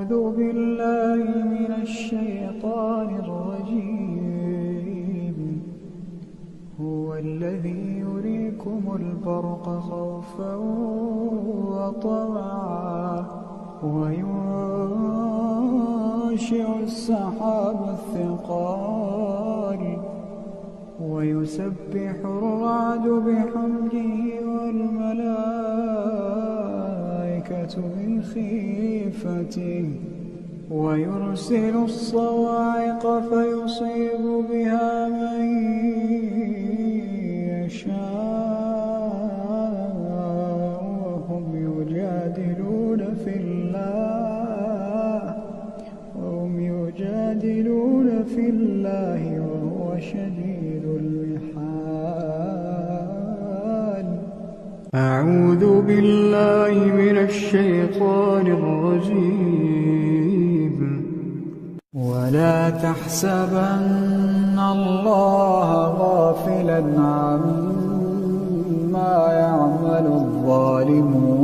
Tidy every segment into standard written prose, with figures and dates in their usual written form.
أعوذ بالله من الشيطان الرجيم. هو الذي يريكم البرق خوفا وطمعا وينشئ السحاب الثقال ويسبح الرعد بحمده والملائكة من خيفته ويرسل الصواعق فيصيب بها من يشاء وهم يجادلون في الله وهو شديد المحال. أعوذ بالله من الشيطان الرجيم. ولا تحسبن الله غافلا عما يعمل الظالمون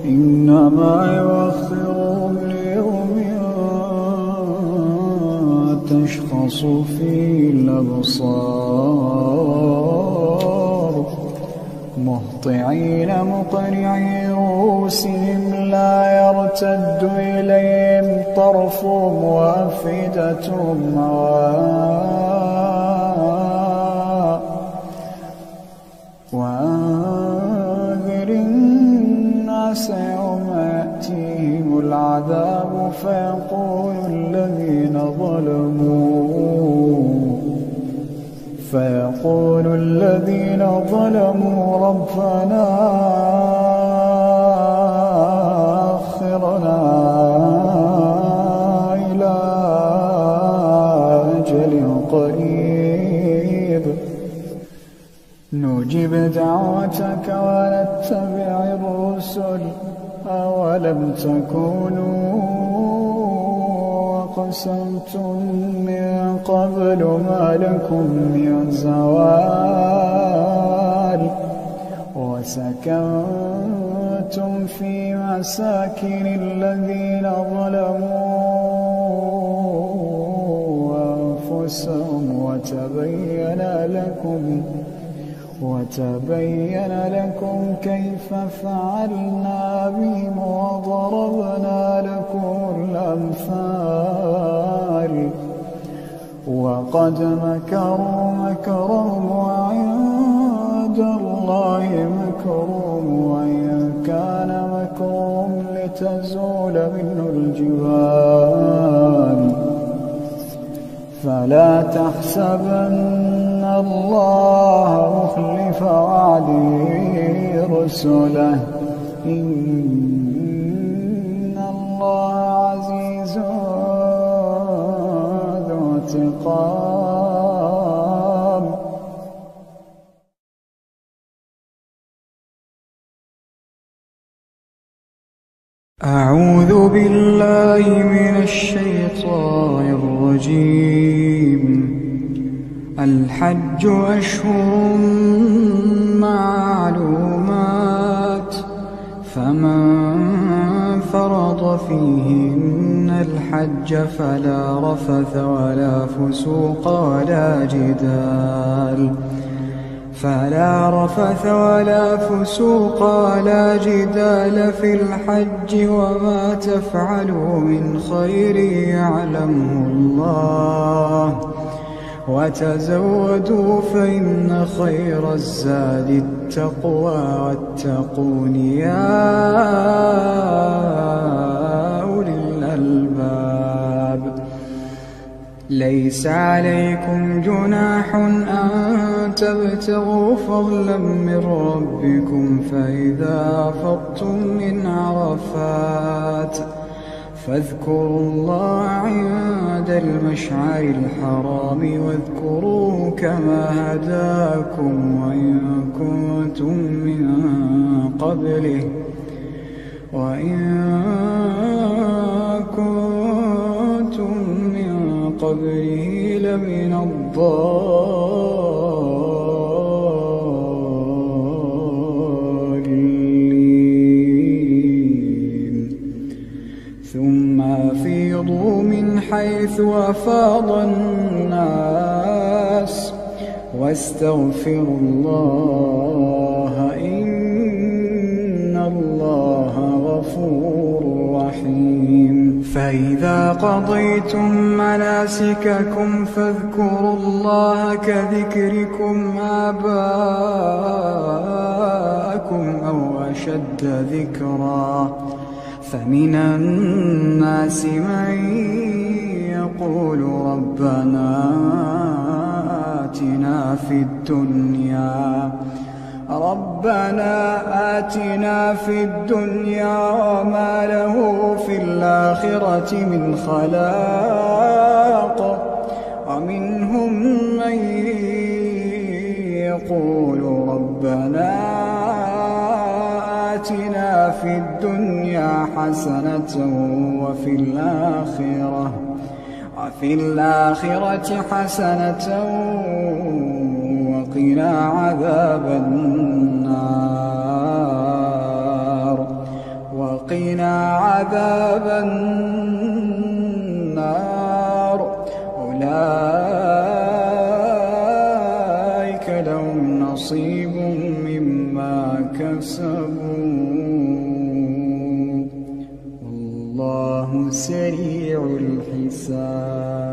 إنما يؤخرهم ليوم تشخص فيه الأبصار مهطعين مقنعي رؤوسهم لا يرتد إليهم طرفهم وأفئدتهم وأنذر الناس يوم يأتيهم العذاب فيقول الذين ظلموا ربنا أخرنا إلى أجل قريب نجب دعوتك ونتبع الرسل أولم تكونوا أقسمتم من قبل ما لكم من زوال وسكنتم في مساكن الذين ظلموا أنفسهم وتبين لكم كيف فعلنا بهم وضربنا لكم الأمثال وقد مكروا مكرهم وعند الله مكرهم وإن كان مكرهم لتزول منه الجبال فلا تحسبن الله مخلف وعده رسله إن الله عزيز ذو انتقام. أعوذ بالله من الشيطان الرجيم. الحج أشهر معلومات فمن فرض فيهن الحج فلا رفث ولا فسوق ولا جدال في الحج وما تفعلوا من خير يعلمه الله وتزودوا فإن خير الزاد التقوى واتقون يا أولي الألباب. ليس عليكم جناح أن تبتغوا فضلا من ربكم فإذا أفضتم من عرفات فاذكروا الله عند المشعر الحرام واذكروه كما هداكم وإن كنتم من قبله لمن الضالين. أفيضوا من حيث أفاض الناس واستغفروا الله إن الله غفور رحيم. فإذا قضيتم مناسككم فاذكروا الله كذكركم آباءكم أو أشد ذكرا. فمن الناس من يقول ربنا آتنا في الدنيا وما له في الآخرة من خلاق. ومنهم من يقول ربنا آتنا في الدنيا حسنة وفي الآخرة حسنة وقنا عذاب النار. أولئك لهم نصيب مما كسبوا والله سريع الحساب.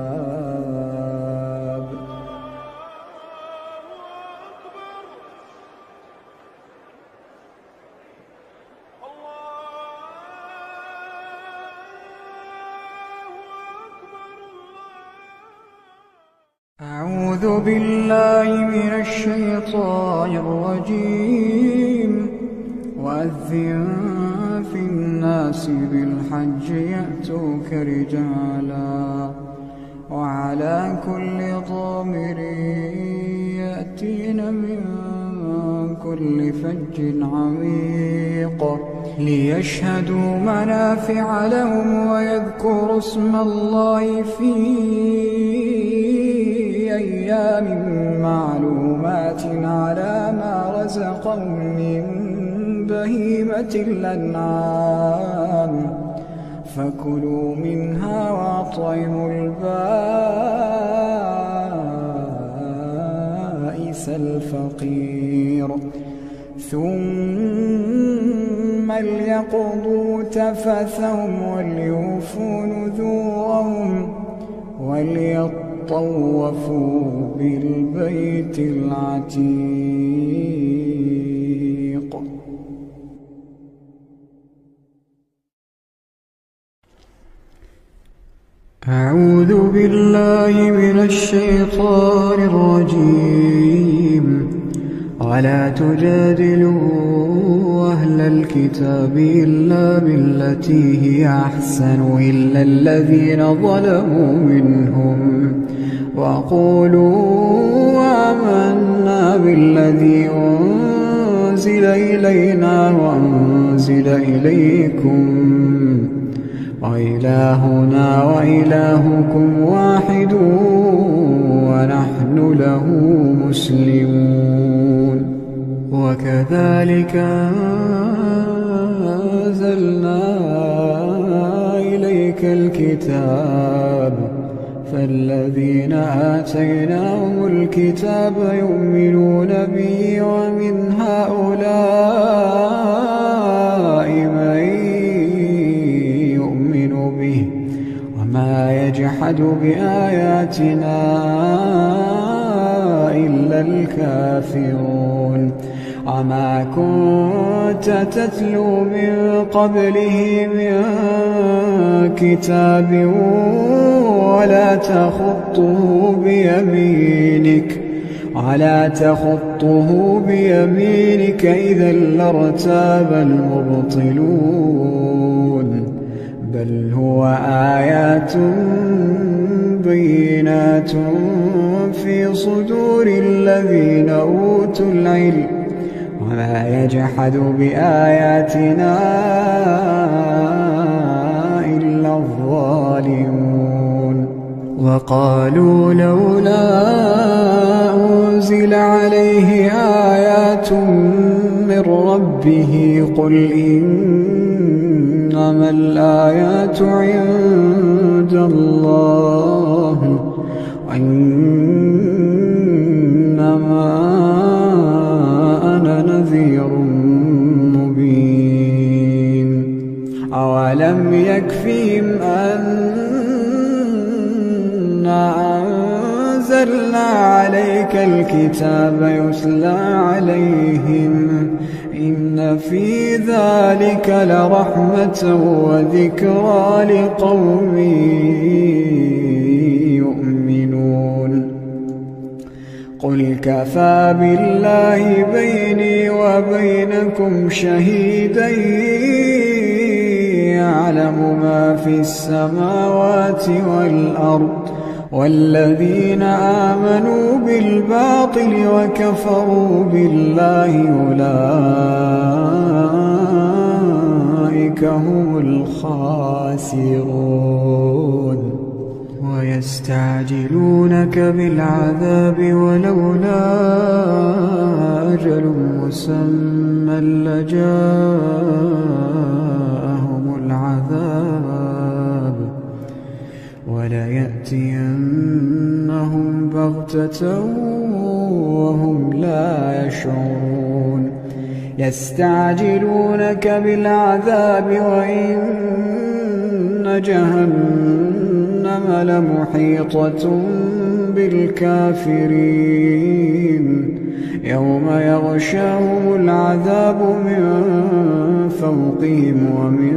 أعوذ بالله من الشيطان الرجيم. وأذن في الناس بالحج يأتوك رجالا وعلى كل ضامر يأتين من كل فج عميق ليشهدوا منافع لهم ويذكروا اسم الله في أيام معلومات على ما رزقهم من بهيمة الأنعام فكلوا منها وأطعموا البائس الفقير ثم ليقضوا تفثهم وليوفوا نذورهم وليطوفوا بالبيت العتيق. أعوذ بالله من الشيطان الرجيم. ولا تجادلوا أهل الكتاب إلا بالتي هي أحسن إلا الذين ظلموا منهم وقولوا آمنا بالذي أنزل إلينا وأنزل إليكم وإلهنا وإلهكم واحد ونحن له مسلمون. وكذلك أنزلنا إليك الكتاب فالذين آتيناهم الكتاب يؤمنون به ومن هؤلاء من يؤمن به وما يجحد بآياتنا إلا الكافرون. وما كنت تتلو من قبله من كتاب ولا تخطه بيمينك إذا لارتاب المبطلون. بل هو آيات بينات في صدور الذين أوتوا العلم وما يجحد بآياتنا إلا الظالمون. وقالوا لولا أنزل عليه آيات من ربه قل إن إنما الآيات عند الله وإنما أنا نذير مبين. أولم يكفهم أنا أنزلنا عليك الكتاب يتلى عليهم إن في ذلك لرحمة وذكرى لقوم يؤمنون. قل كفى بالله بيني وبينكم شهيدا يعلم ما في السماوات والأرض والذين آمنوا بالباطل وكفروا بالله أولئك هم الخاسرون. ويستعجلونك بالعذاب ولولا أجل مسمى لجاءهم العذاب وليأتينهم بغتة وهم لا يشعرون. يستعجلونك بالعذاب وإن جهنم لمحيطة بالكافرين يوم يغشاهم العذاب من فوقهم ومن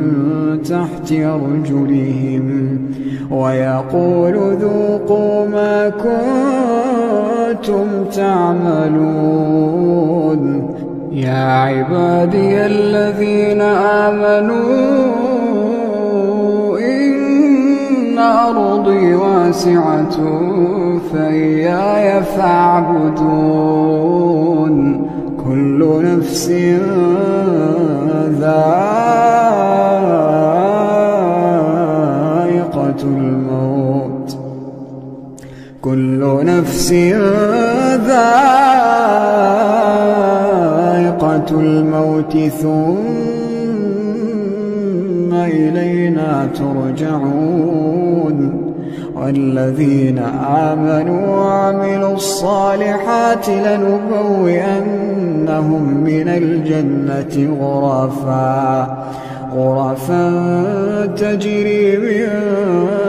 تحت أرجلهم ويقول ذوقوا ما كنتم تعملون. يا عبادي الذين آمنوا إن أرضي واسعة فإياي فاعبدون. كل نفس ذائقة الموت كل نفس ذائقة الموت ثم إلينا ترجعون. والذين آمنوا وعملوا الصالحات لنبوئنهم من الجنة غرفا تجري من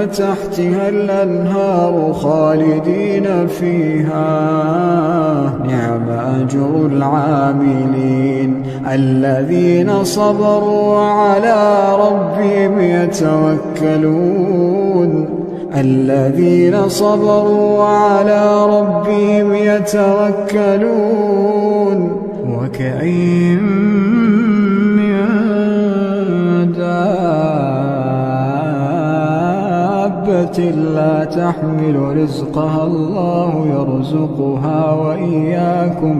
تحتها الأنهار خالدين فيها نعم أجر العاملين. الذين صبروا وعلى ربهم يتوكلون. الذين صبروا وعلى ربهم يتوكلون. وكأين من دابة لا تحمل رزقها الله يرزقها وإياكم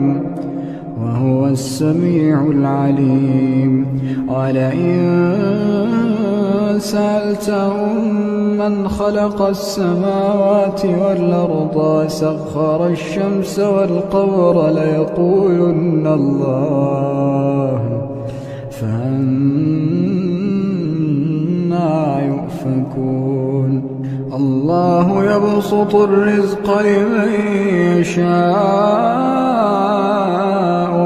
وهو السميع العليم. ولئن سألتهم من خلق السماوات والأرض وسخر الشمس والقمر ليقولن الله فأنى يؤفكون. الله يبسط الرزق لمن يشاء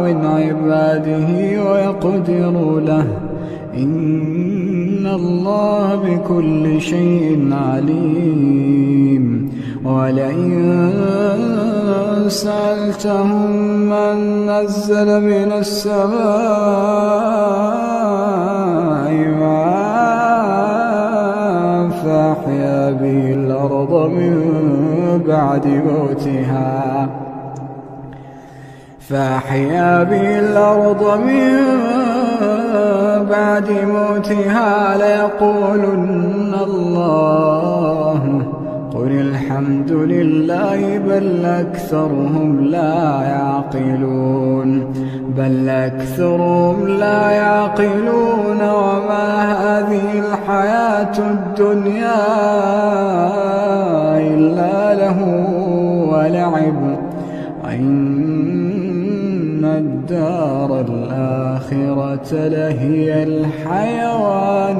من عباده ويقدر له إن الله بكل شيء عليم. ولئن سألتهم من نزل من السماء ماء فأحيا به الأرض من بعد موتها ليقولن الله قل الحمد لله بل أكثرهم لا يعقلون. وما هذه الحياة الدنيا إلا له ولعب وإن الدار الآخرة لهي الحيوان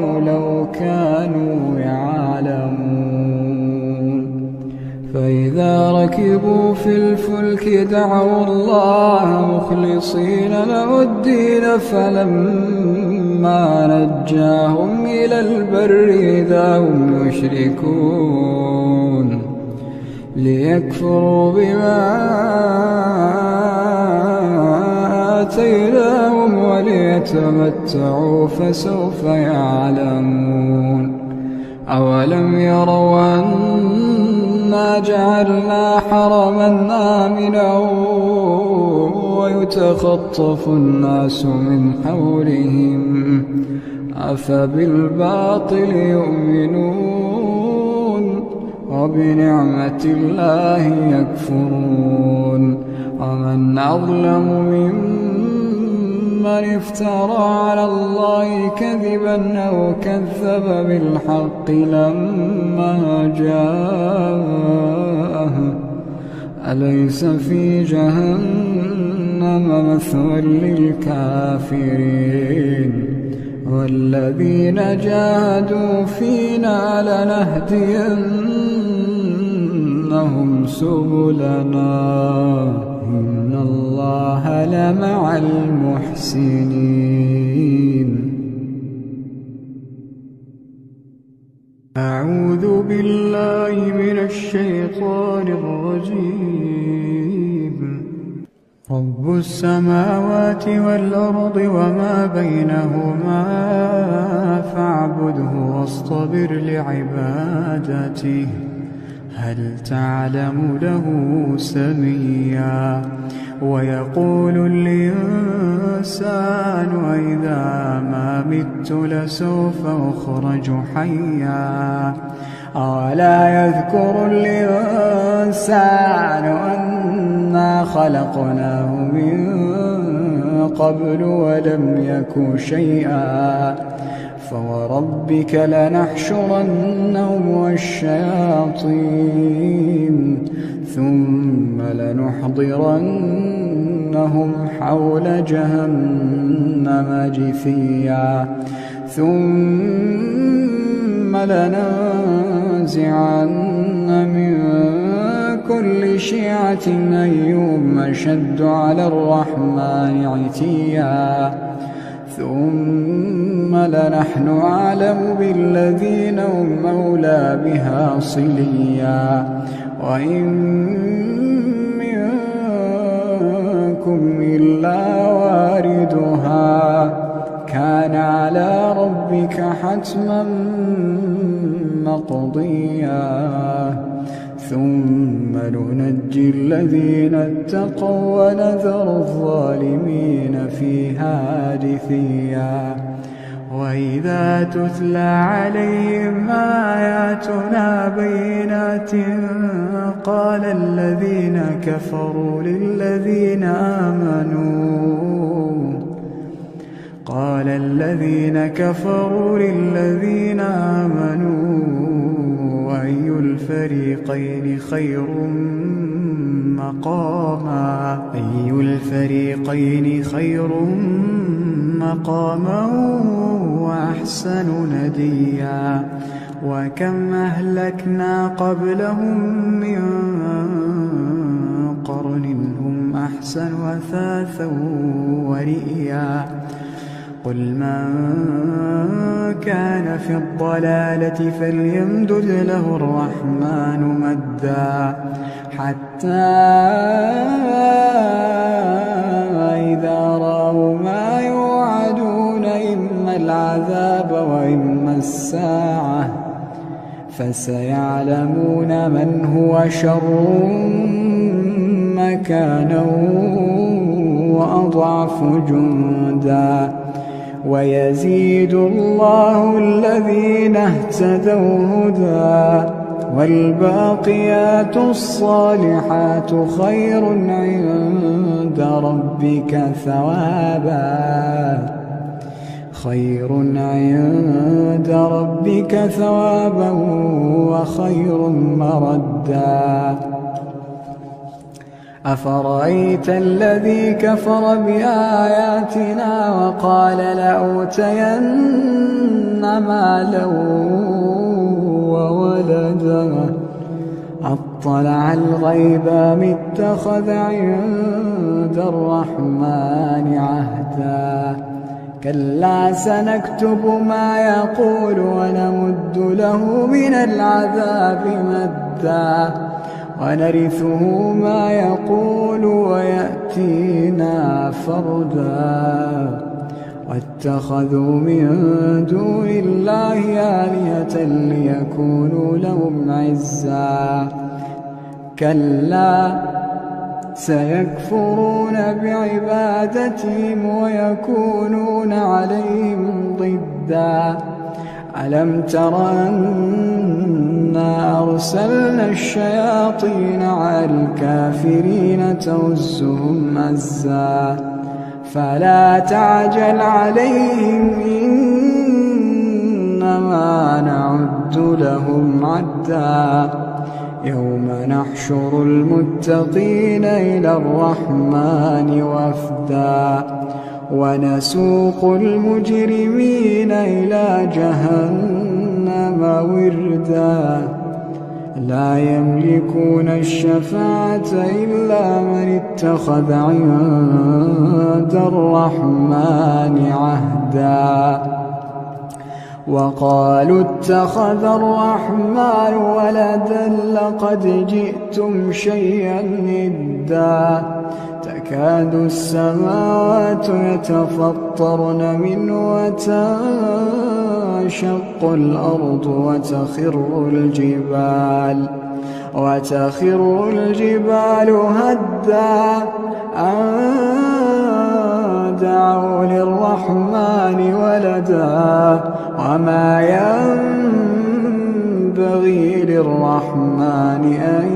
ركبوا في الفلك دعوا الله مخلصين له الدين فلما نجاهم إلى البر إذا هم يشركون ليكفروا بما آتيناهم وليتمتعوا فسوف يعلمون أولم يروا أنا جعلنا حرما آمنا ويتخطف الناس من حولهم أفبالباطل يؤمنون وبنعمة الله يكفرون ومن أظلم ممن افترى على الله كذبا أو كذب بالحق لما جاءه أليس في جهنم مثوى للكافرين والذين جاهدوا فينا لنهدينهم سبلنا إن الله لمع المحسنين. أعوذ بالله من الشيطان الرجيم. رب السماوات والأرض وما بينهما فاعبده واصطبر لعبادته هل تعلم له سميا. ويقول الإنسان إذا ما مت لسوف أخرج حيا أولا يذكر الإنسان أنا خلقناه من قبل ولم يك شيئا فوربك لنحشرنهم والشياطين ثم لنحضرنهم حول جهنم جثيا ثم لننزعن من كل شيعة أيهم أشد على الرحمن عتيا ثم لنحن أعلم بالذين هم أولى بها صليا وإن منكم إلا واردها كان على ربك حتما مقضيا ثم ننجي الذين اتقوا ونذر الظالمين فيها جثيا. وإذا تتلى عليهم آياتنا بينات قال الذين كفروا للذين آمنوا أي الفريقين خير مقاما وأحسن نديا. وكم أهلكنا قبلهم من قرن هم أحسن أثاثا ورئيا. قل من كان في الضلالة فليمدد له الرحمن مدا حتى إذا رأوا ما يوعدون إما العذاب وإما الساعة فسيعلمون من هو شر مكانا وأضعف جندا. ويزيد الله الذين اهتدوا هدى والباقيات الصالحات خير عند ربك ثوابا وخير مردا. أفرأيت الذي كفر بآياتنا وقال لأوتين مالا وولدا اطلع الغيب أم اتخذ عند الرحمن عهدا كلا سنكتب ما يقول ونمد له من العذاب مدا ونرثه ما يقول ويأتينا فردا واتخذوا من دون الله آلهة ليكونوا لهم عزا كلا سيكفرون بعبادتهم ويكونون عليهم ضدا ألم تر أنا أرسلنا الشياطين على الكافرين تؤزهم أزا فلا تعجل عليهم إنما نعد لهم عدا يوم نحشر المتقين إلى الرحمن وفدا ونسوق المجرمين إلى جهنم وردا لا يملكون الشفاعة إلا من اتخذ عند الرحمن عهدا وقالوا اتخذ الرحمن ولدا لقد جئتم شيئا إدا تكاد السماوات يتفطرن منه وتنشق الأرض وتخر الجبال هدا أن دعوا للرحمن ولدا وما ينبغي للرحمن أن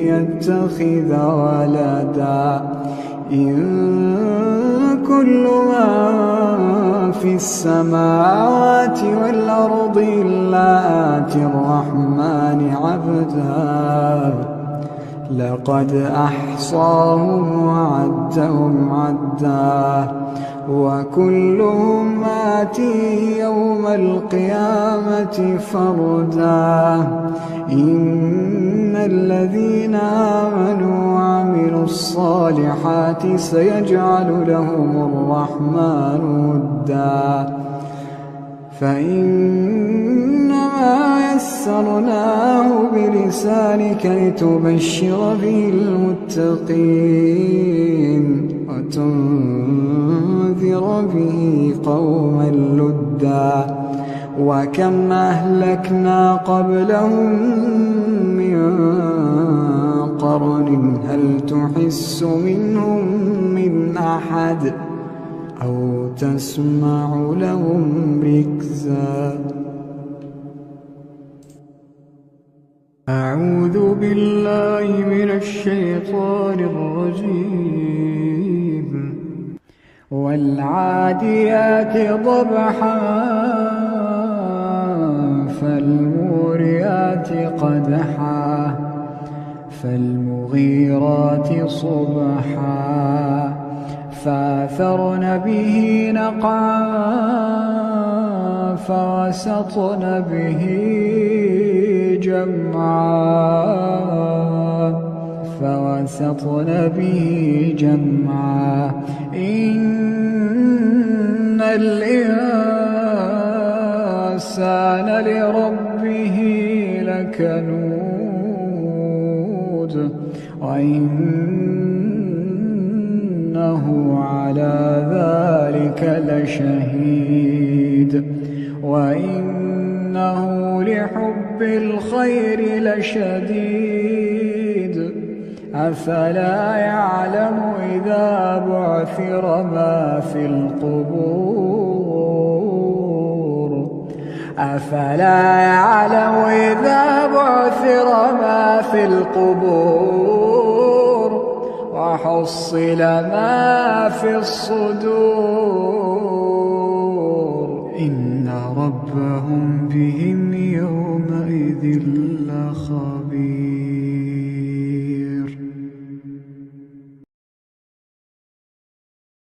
يتخذ ولدا إن كل من في السماوات والأرض إلا آتي الرحمن عبدا لقد أحصاهم وعدهم عدا وكلهم آتيه يوم القيامة فردا إن الذين آمنوا وعملوا الصالحات سيجعل لهم الرحمن ودا فإنما يسرناه بلسانك لتبشر به المتقين وتنذر به قوما لدا وكم أهلكنا قبلهم من قرن هل تحس منهم من أحد أو تسمع لهم ركزا أعوذ بالله من الشيطان الرجيم والعاديات ضبحا فالموريات قدحا فالمغيرات صبحا فأثرن به نقعا فوسطن به جمعا إن الإنسان لربه لكنود وإنه على ذلك لشهيد وإنه لحب الخير لشديد أفلا يعلم إذا بعثر ما في القبور أفلا يعلم إذا بعثر ما في القبور وحصل ما في الصدور إن ربهم